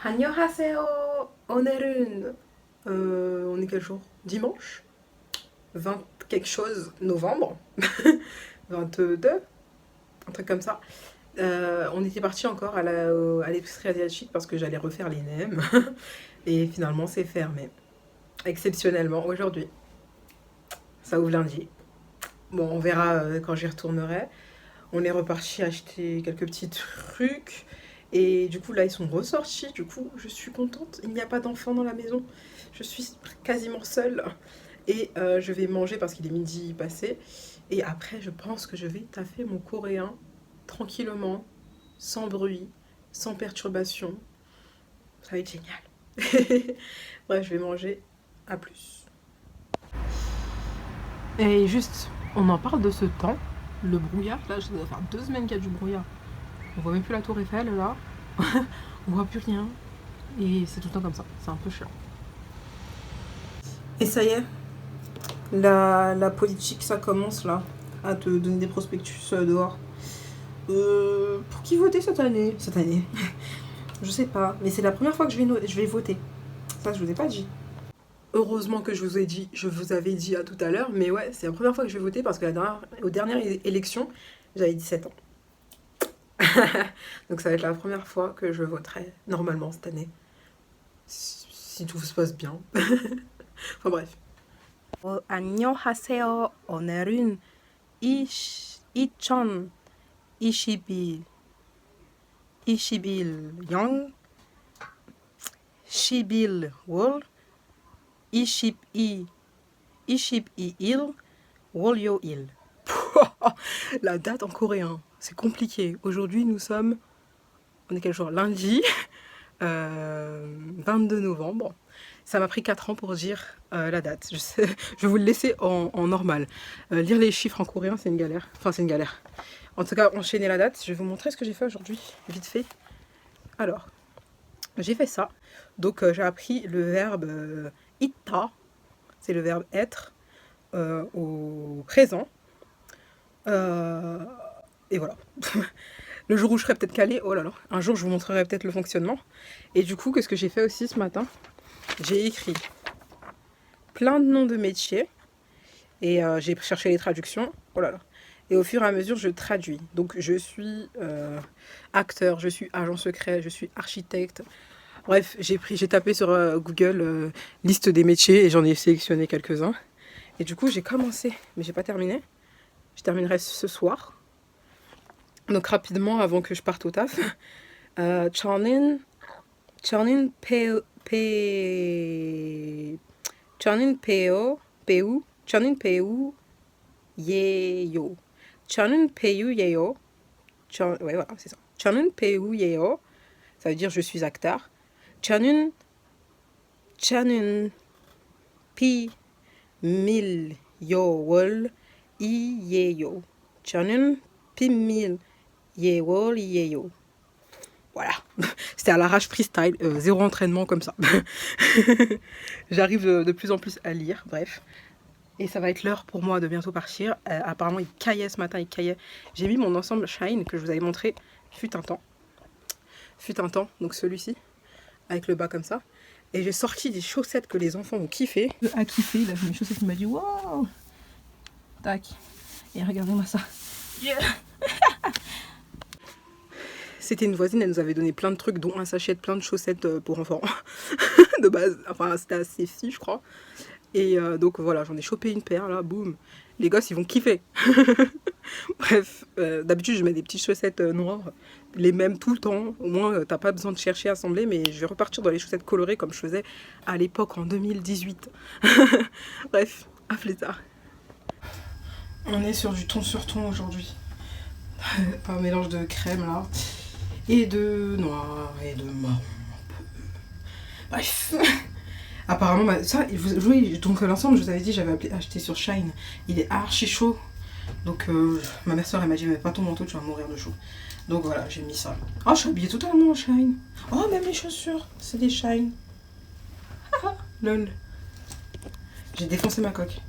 안녕하세요. 오늘은 on est quel jour? Dimanche 20 quelque chose novembre 22 un truc comme ça. On était parti encore à l'épicerie asiatique parce que j'allais refaire les nems et finalement c'est fermé exceptionnellement aujourd'hui. Ça ouvre lundi. Bon, on verra quand j'y retournerai. On est reparti acheter quelques petits trucs. Et du coup, là, ils sont ressortis. Du coup, je suis contente. Il n'y a pas d'enfant dans la maison. Je suis quasiment seule. Et je vais manger parce qu'il est midi passé. Et après, je pense que je vais taffer mon coréen tranquillement, sans bruit, sans perturbation. Ça va être génial. Bref, je vais manger. À plus. Et juste, on en parle de ce temps. Le brouillard, là, ça doit faire 2 semaines qu'il y a du brouillard. On voit même plus la tour Eiffel, là. On voit plus rien. Et c'est tout le temps comme ça. C'est un peu chiant. Et ça y est, la politique, ça commence là, à te donner des prospectus dehors. Pour qui voter cette année? Cette année je sais pas, mais c'est la première fois que je vais voter. Ça, je vous ai pas dit. Heureusement que je vous avais dit à tout à l'heure, mais ouais, c'est la première fois que je vais voter parce que aux dernières élections, j'avais 17 ans. Donc ça va être la première fois que je voterai normalement cette année. Si tout se passe bien. Enfin bref. 안녕하세요. 오늘은 2022년 11월 22일 월요일. La date en coréen, c'est compliqué. Aujourd'hui, on est quel jour? Lundi, 22 novembre. Ça m'a pris 4 ans pour dire la date. Je vais vous le laisser en normal. Lire les chiffres en coréen, c'est une galère. Enfin, c'est une galère. En tout cas, enchaîner la date. Je vais vous montrer ce que j'ai fait aujourd'hui, vite fait. Alors, j'ai fait ça. Donc, j'ai appris le verbe ita. C'est le verbe être au présent. Et voilà. Le jour où je serai peut-être calée, oh là là, un jour je vous montrerai peut-être le fonctionnement. Et du coup, qu'est-ce que j'ai fait aussi ce matin? J'ai écrit plein de noms de métiers et j'ai cherché les traductions. Oh là là. Et au fur et à mesure, je traduis. Donc, je suis acteur, je suis agent secret, je suis architecte. Bref, j'ai tapé sur Google liste des métiers et j'en ai sélectionné quelques-uns. Et du coup, j'ai commencé, mais j'ai pas terminé. Je terminerai ce soir. Donc rapidement, avant que je parte au taf. 저는 배우 예요. 저는 배우예요. Ouais, voilà, c'est ça. 저는 배우예요. Ça veut dire je suis acteur. 저는 비밀요원이에요. 저는 비밀요원이에요. Voilà, c'était à l'arrache freestyle, zéro entraînement comme ça. J'arrive de plus en plus à lire, bref. Et ça va être l'heure pour moi de bientôt partir. Apparemment, il caillait ce matin, il caillait. J'ai mis mon ensemble Shine que je vous avais montré fut un temps. Donc celui-ci, avec le bas comme ça. Et j'ai sorti des chaussettes que les enfants ont kiffé. A kiffé, il a vu mes chaussettes, il m'a dit waouh. Tac. Et regardez-moi ça. Yeah. C'était une voisine, elle nous avait donné plein de trucs, dont un sachet de plein de chaussettes pour enfants. De base, enfin c'était assez si je crois. Et donc voilà, j'en ai chopé une paire là, boum. Les gosses ils vont kiffer. Bref, d'habitude je mets des petites chaussettes noires, les mêmes tout le temps. Au moins t'as pas besoin de chercher à assembler, mais je vais repartir dans les chaussettes colorées comme je faisais à l'époque en 2018. Bref, à plus tard. On est sur du ton sur ton aujourd'hui. Un mélange de crème là. Et de noir et de marron. Bref. Apparemment, ça, oui, donc l'ensemble, je vous avais dit, j'avais acheté sur Shine. Il est archi chaud. Donc ma mère soeur, elle m'a dit, mais pas ton manteau, tu vas mourir de chaud. Donc voilà, j'ai mis ça. Oh, je suis habillée totalement en Shine. Oh, même les chaussures, c'est des Shine. Lol. J'ai défoncé ma coque.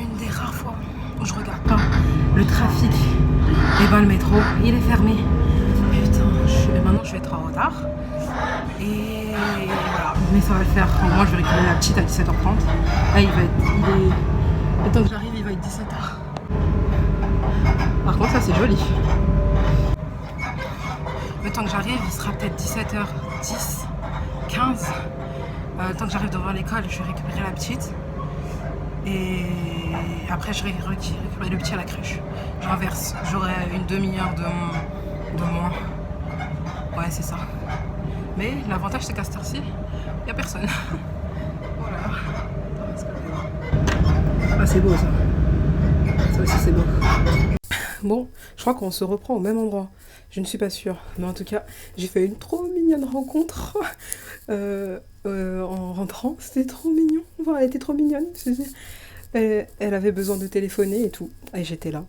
Une des rares fois où je regarde pas le trafic. Et ben le métro, il est fermé. Putain, je vais être en retard. Et voilà, mais ça va le faire. Moi je vais récupérer la petite à 17h30. Là le temps que j'arrive il va être 17h. Par contre ça c'est joli. Le temps que j'arrive il sera peut-être 17h10, 15. Le temps que j'arrive devant l'école je vais récupérer la petite. Et après je vais récupérer le petit à la crèche. J'inverse, j'aurai une demi-heure de moins. Ouais c'est ça. Mais l'avantage c'est qu'à cette heure-ci, il n'y a personne. Voilà. Ah c'est beau ça. Ça aussi c'est beau. Bon, je crois qu'on se reprend au même endroit. Je ne suis pas sûre. Mais en tout cas, j'ai fait une trop mignonne rencontre en rentrant. C'était trop mignon. Voilà, elle était trop mignonne. Elle avait besoin de téléphoner et tout. Et j'étais là.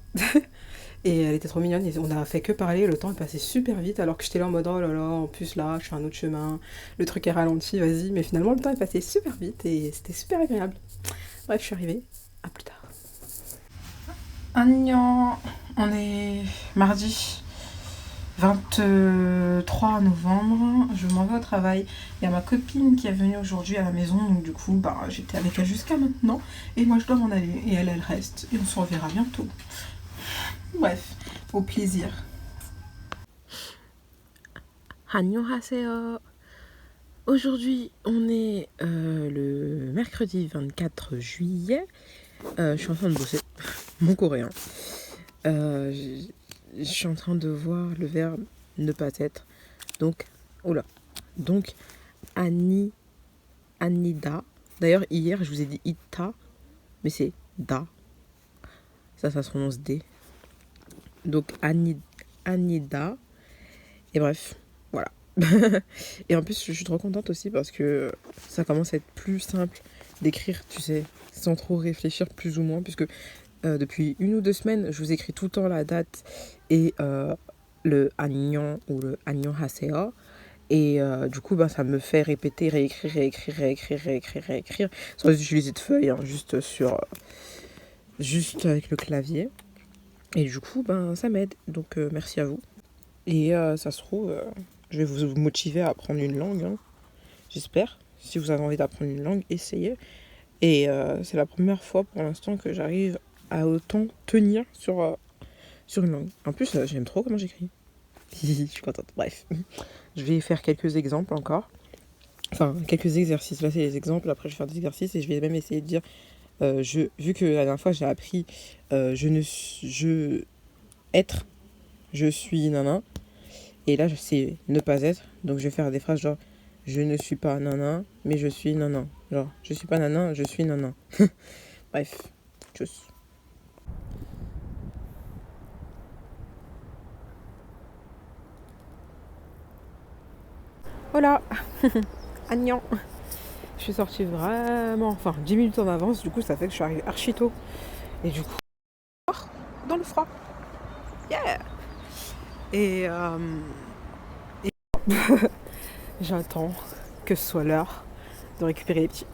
Et elle était trop mignonne. Et on a fait que parler. Le temps est passé super vite. Alors que j'étais là en mode oh là là, en plus là, je fais un autre chemin. Le truc est ralenti, vas-y. Mais finalement, le temps est passé super vite. Et c'était super agréable. Bref, je suis arrivée. À plus tard. Agnan, on est mardi 23 novembre, je m'en vais au travail. Il y a ma copine qui est venue aujourd'hui à la maison, donc du coup j'étais avec elle jusqu'à maintenant. Et moi je dois m'en aller, et elle reste, et on se reverra bientôt. Bref, au plaisir. Annyeonghaseyo. Aujourd'hui on est le mercredi 24 juillet. Je suis en train de bosser mon coréen. Je suis en train de voir le verbe ne pas être. Donc, donc, Anida. D'ailleurs, hier, je vous ai dit ita, mais c'est da. Ça se prononce D. Donc, Anida. Et bref, voilà. Et en plus, je suis trop contente aussi parce que ça commence à être plus simple d'écrire, tu sais, sans trop réfléchir plus ou moins, puisque depuis 1 ou 2 semaines, je vous écris tout le temps la date et le Annyeong ou le Annyeonghaseyo. Et du coup, ça me fait répéter, réécrire, sans utiliser de feuilles, hein, juste avec le clavier. Et du coup, ça m'aide. Donc, merci à vous. Et ça se trouve, je vais vous motiver à apprendre une langue, hein. J'espère. Si vous avez envie d'apprendre une langue, essayez. Et c'est la première fois pour l'instant que j'arrive à autant tenir sur une langue. En plus, j'aime trop comment j'écris. Je suis contente. Bref, je vais faire quelques exemples encore. Enfin, quelques exercices. Là, c'est les exemples. Après, je vais faire des exercices et je vais même essayer de dire... vu que la dernière fois, j'ai appris être, je suis nanan. Et là, c'est ne pas être. Donc, je vais faire des phrases genre je ne suis pas nanan, mais je suis nanan. Genre, je suis pas nanan, je suis nanan. Bref, tchuss. Voilà. Agnan. Je suis sortie vraiment, 10 minutes en avance, du coup ça fait que je suis arrivée archi tôt. Et du coup, dans le froid. Yeah. Et j'attends que ce soit l'heure de récupérer les petits.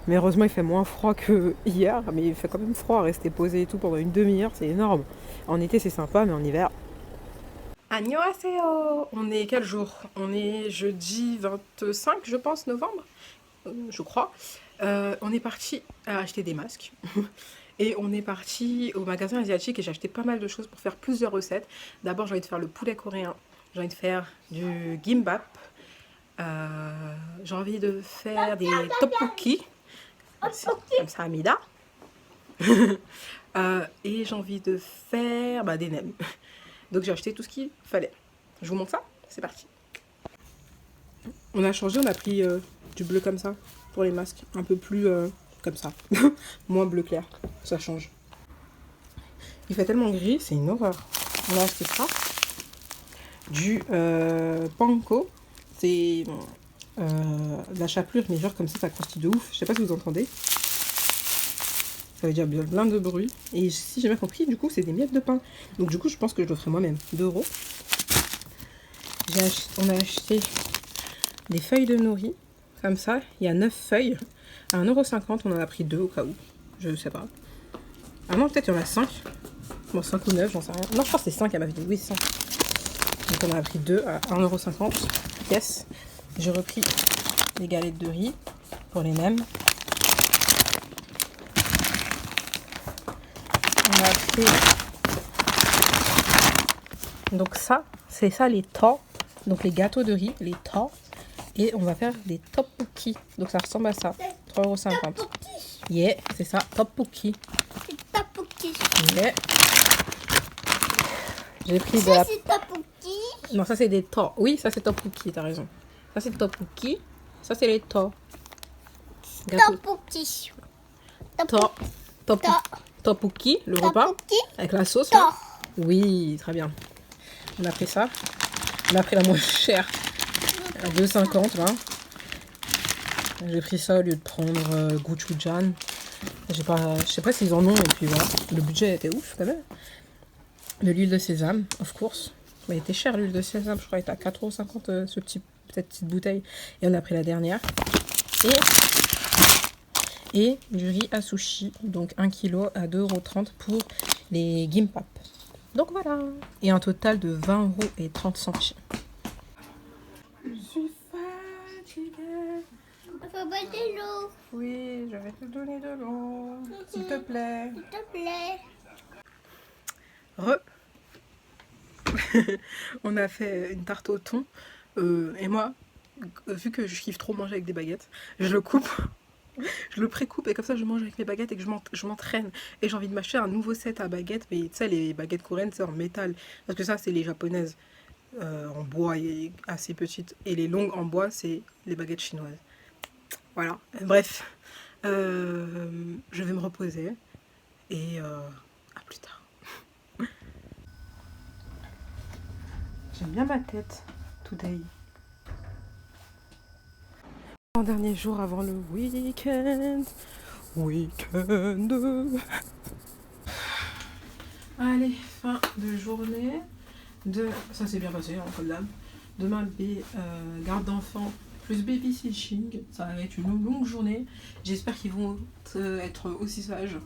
Mais heureusement il fait moins froid que hier, mais il fait quand même froid à rester posé et tout pendant une demi-heure, c'est énorme. En été c'est sympa, mais en hiver... Annyeonghaseyo. On est quel jour? On est jeudi 25, je pense, novembre, je crois. On est parti acheter des masques. Et on est parti au magasin asiatique et j'ai acheté pas mal de choses pour faire plusieurs recettes. D'abord, j'ai envie de faire le poulet coréen. J'ai envie de faire du gimbap. J'ai envie de faire des tteokbokki. Comme ça, Amida. Et j'ai envie de faire des nems. Donc j'ai acheté tout ce qu'il fallait. Je vous montre ça. C'est parti. On a changé, on a pris du bleu comme ça pour les masques. Un peu plus comme ça. Moins bleu clair. Ça change. Il fait tellement gris, c'est une horreur. On a acheté ça. Du panko. C'est de la chapelure, mais genre comme ça croustille de ouf. Je sais pas si vous entendez. Ça veut dire plein de bruit. Et si j'ai bien compris, du coup, c'est des miettes de pain. Donc du coup, je pense que je le ferai moi-même. 2 €. On a acheté des feuilles de nori. Comme ça, il y a 9 feuilles. À 1,50 €, on en a pris 2 au cas où. Je sais pas. Ah non, peut-être il y en a 5. Bon, 5 ou 9, j'en sais rien. Non, je pense que c'est 5, elle m'avait dit. Oui, 5. Donc on a pris 2 à 1,50 €. Yes. J'ai repris les galettes de riz pour les nems. On a pris... Donc ça, c'est ça les thos. Donc les gâteaux de riz, les thos. Et on va faire des tteokbokki. Donc ça ressemble à ça. 3,50 €. Yeah, c'est ça, tteokbokki. Yeah. J'ai pris de la... c'est tteokbokki. Non, ça c'est des thos. Oui, ça c'est tteokbokki, t'as raison. Ça c'est tteokbokki. Ça c'est les thos. Tteokbokki. Tteokbokki, le repas. Tteokbokki. Avec la sauce. Là. Oui, très bien. On a pris ça. On a pris la moins chère. À 2,50 € là. J'ai pris ça au lieu de prendre gochujang. Je sais pas s'ils en ont, et puis voilà. Le budget était ouf quand même. De l'huile de sésame, of course. Mais il était cher l'huile de sésame, je crois. Il était à 4,50 € cette petite bouteille. Et on a pris la dernière. Et du riz à sushi. Donc 1 kg à 2,30 € pour les gimbap. Donc voilà. Et un total de 20,30 €. Je suis fatiguée. Il faut boire de l'eau. Oui, je vais te donner de l'eau. S'il te plaît. S'il te plaît. On a fait une tarte au thon. Et moi, vu que je kiffe trop manger avec des baguettes, je le coupe. Je le précoupe et comme ça je mange avec mes baguettes et que je m'entraîne. Et j'ai envie de m'acheter un nouveau set à baguettes. Mais tu sais, les baguettes coréennes, c'est en métal. Parce que ça, c'est les japonaises. En bois et assez petites. Et les longues en bois, c'est les baguettes chinoises. Voilà. Bref. Je vais me reposer. Et à plus tard. J'aime bien ma tête. Today. En dernier jour avant le week-end. Allez, fin de journée. Ça s'est bien passé, hein, comme d'hab. Demain, garde d'enfants plus babysitting. Ça va être une longue journée. J'espère qu'ils vont être aussi sages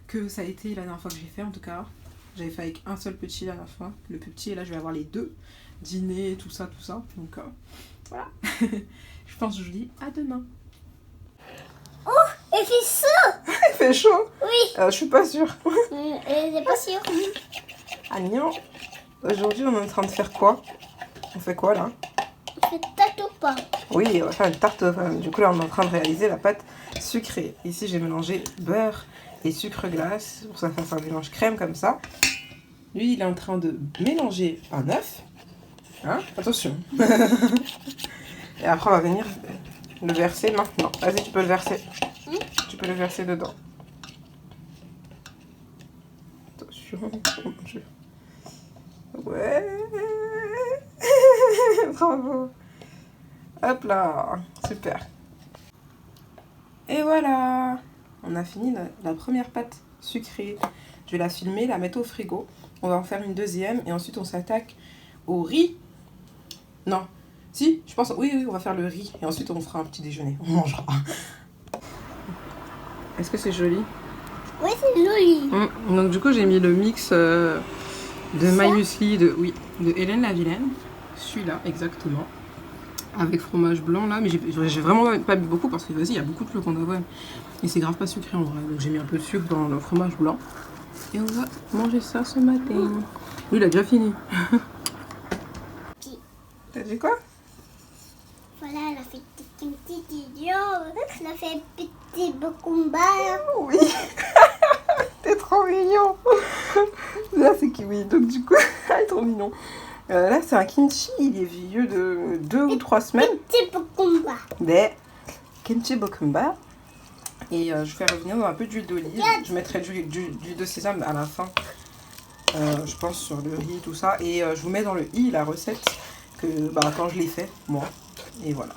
que ça a été la dernière fois que j'ai fait, en tout cas. J'avais fait avec un seul petit la dernière fois. Le plus petit, et là, je vais avoir les 2. Dîner, tout ça. Donc, voilà. Je pense que je vous dis à demain. Oh, il fait chaud. Il fait chaud? Oui. Je suis pas sûre. C'est pas sûr. Ah non. Aujourd'hui, on est en train de faire quoi? On fait quoi là? On fait tarte ou pas? Oui, on va faire une tarte. Du coup, là, on est en train de réaliser la pâte sucrée. Ici, j'ai mélangé beurre et sucre glace pour que ça fasse un mélange crème comme ça. Lui, il est en train de mélanger un œuf. Hein? Attention. Et après, on va venir le verser maintenant. Vas-y, tu peux le verser. Tu peux le verser dedans. Attention. Oh mon Dieu. Ouais. Bravo. Hop là. Super. Et voilà. On a fini la première pâte sucrée. Je vais la filmer, la mettre au frigo. On va en faire une deuxième. Et ensuite, on s'attaque au riz. Non. Si, je pense... Oui, on va faire le riz. Et ensuite, on fera un petit déjeuner. On mangera. Est-ce que c'est joli? Oui, c'est joli. Donc, du coup, j'ai mis le mix de My Muesli de Hélène la Vilaine. Celui-là, exactement. Avec fromage blanc, là. Mais j'ai vraiment pas mis beaucoup parce que, vas-y, il y a beaucoup de flocons d'avoine. Et c'est grave pas sucré, en vrai. Donc, j'ai mis un peu de sucre dans le fromage blanc. Et on va manger ça ce matin. Lui, il a déjà fini. T'as dit quoi? Voilà, elle a fait une petite idiot. Elle a fait un petit bocumba. Oui. T'es trop mignon. Là, c'est kiwi. Donc, du coup, il est trop mignon. Là, c'est un kimchi. Il est vieux de 2 ou 3 semaines. Petit bocumba. Mais, kimchi bokumba. Et je fais revenir dans un peu d'huile d'olive. Je mettrai de l'huile de sésame à la fin. Je pense sur le riz, tout ça. Et je vous mets dans le i la recette que quand je l'ai fait, moi. Et voilà.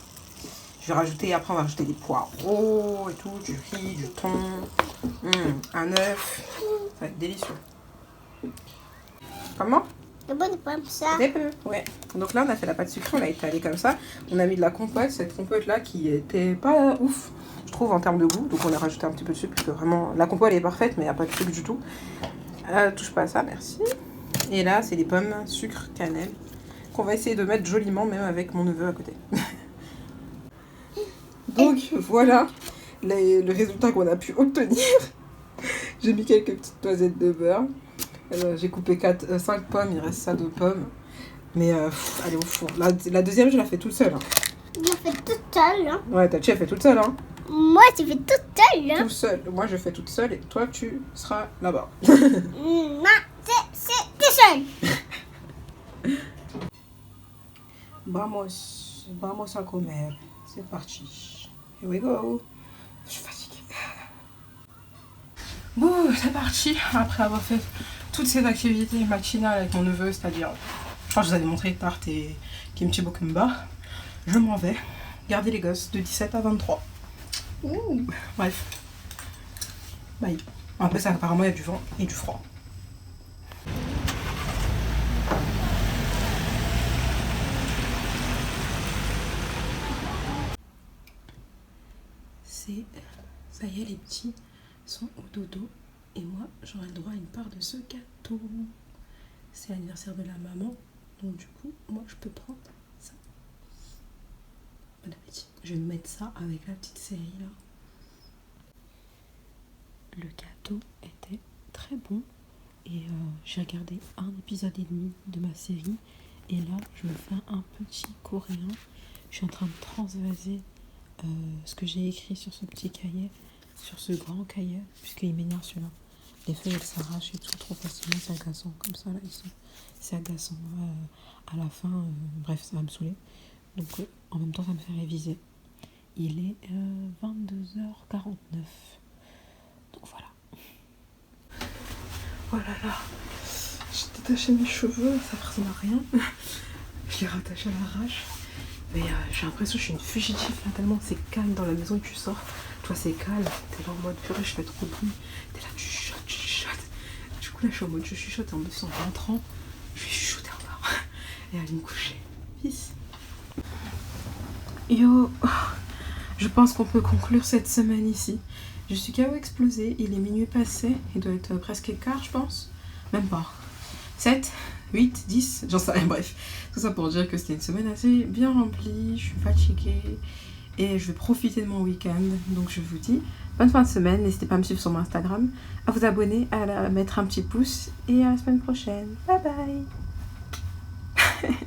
Je vais rajouter, après on va rajouter des poireaux et tout, du riz, du thon, un œuf. Ça va être délicieux. Comment? C'est bon, comme ça. Des peu, ouais. Donc là on a fait la pâte sucrée, on l'a étalée comme ça. On a mis de la compote, cette compote là qui était pas ouf, je trouve, en termes de goût. Donc on a rajouté un petit peu de sucre parce que vraiment la compote elle est parfaite mais il n'y a pas de sucre du tout. Touche pas à ça, merci. Et là c'est des pommes sucre cannelle. qu'on va essayer de mettre joliment, même avec mon neveu à côté. Donc voilà le résultat qu'on a pu obtenir. J'ai mis quelques petites noisettes de beurre. J'ai coupé 5 pommes, il reste ça de pommes. Mais elle est au four. La deuxième, je la fais toute seule. Hein. Je la fais toute seule. Hein. Ouais, tu as fait toute seule. Hein. Moi, je fais toute seule. Hein. Tout seul. Moi, je fais toute seule et toi, tu seras là-bas. Non, c'est seule. Vamos a comer. C'est parti. Here we go. Je suis fatiguée. Bon, c'est parti. Après avoir fait toutes ces activités matinales avec mon neveu, c'est-à-dire, je crois que je vous avais montré tarte et kimchi bokkeumbap, je m'en vais garder les gosses de 17 à 23. Ouh. Bref. Bye. Après ça, apparemment, il y a du vent et du froid. Ça y est, les petits sont au dodo et moi j'aurai le droit à une part de ce gâteau. C'est l'anniversaire de la maman, donc du coup moi je peux prendre ça. Bon appétit. Je vais mettre ça avec la petite série là. Le gâteau était très bon et j'ai regardé un épisode et demi de ma série et là je me fais un petit coréen. Je suis en train de transvaser ce que j'ai écrit sur ce petit cahier, sur ce grand cahier, puisqu'il m'énerve celui-là. Les feuilles elles s'arrachent et tout trop facilement, c'est agaçant. Comme ça là, ici, c'est agaçant. À la fin, bref, ça va me saouler. Donc en même temps, ça me fait réviser. Il est 22h49. Donc voilà. Oh là là, j'ai détaché mes cheveux, ça ressemble à rien. Je les rattache à l'arrache. Mais j'ai l'impression que je suis une fugitive là, tellement c'est calme dans la maison et tu sors. Toi c'est calme, t'es là en mode purée, je fais trop de bruit. T'es là, tu chuchotes. Du coup là je suis en mode je chuchote et en plus en rentrant, je vais chuchoter encore. Et aller me coucher. Peace. Yo, je pense qu'on peut conclure cette semaine ici. Je suis KO explosée, il est minuit passé, il doit être presque quart je pense. Même pas. 7, 8, 10, j'en sais rien, bref. Tout ça pour dire que c'était une semaine assez bien remplie, je suis fatiguée et je vais profiter de mon week-end. Donc je vous dis bonne fin de semaine, n'hésitez pas à me suivre sur mon Instagram, à vous abonner, à mettre un petit pouce et à la semaine prochaine. Bye bye.